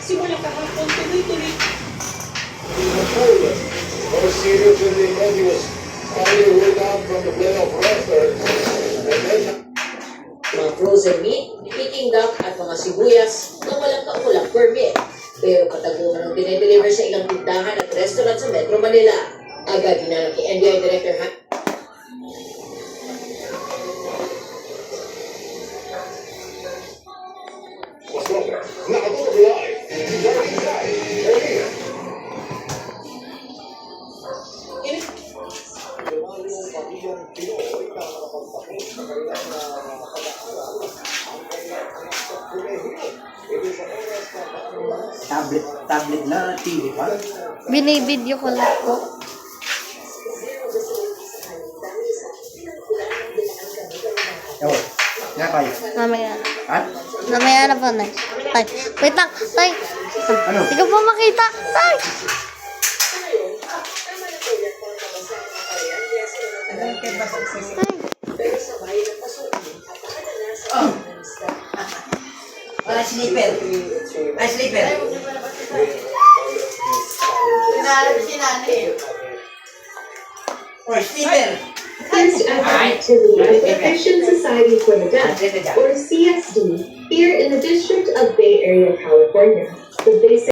Simula kahapon, tuloy-tuloy. More serious than the nebulous audio way down from the playoff roster. Mga frozen meat, picking duck at mga sibuyas na walang kaulang permit. Pero katagunan ng dinedeliver sa ilang tindahan at restaurant sa Metro Manila. Agad hinanap ni NBI Director Nakatulog live. Dirty Side. Earlier. Yung pamilyang Pinoy na nakapagtapos sa kanilang pag-aaral ang kanilang anak sa kolehiyo. Ito sa oras na Tablet na, TV pa. Binibideo ko lang po. Oh, nga kayo. Mamaya. Ha? Mamaya na po, Nay. Tay, wait lang. Tay. Ano? Hindi ko po makita. Tay. Wala sleeper. Ay, sleeper. Or sleeper. First Activity of the Christian Society for the Deaf, or CSD, here in the District of Bay Area, California. The basic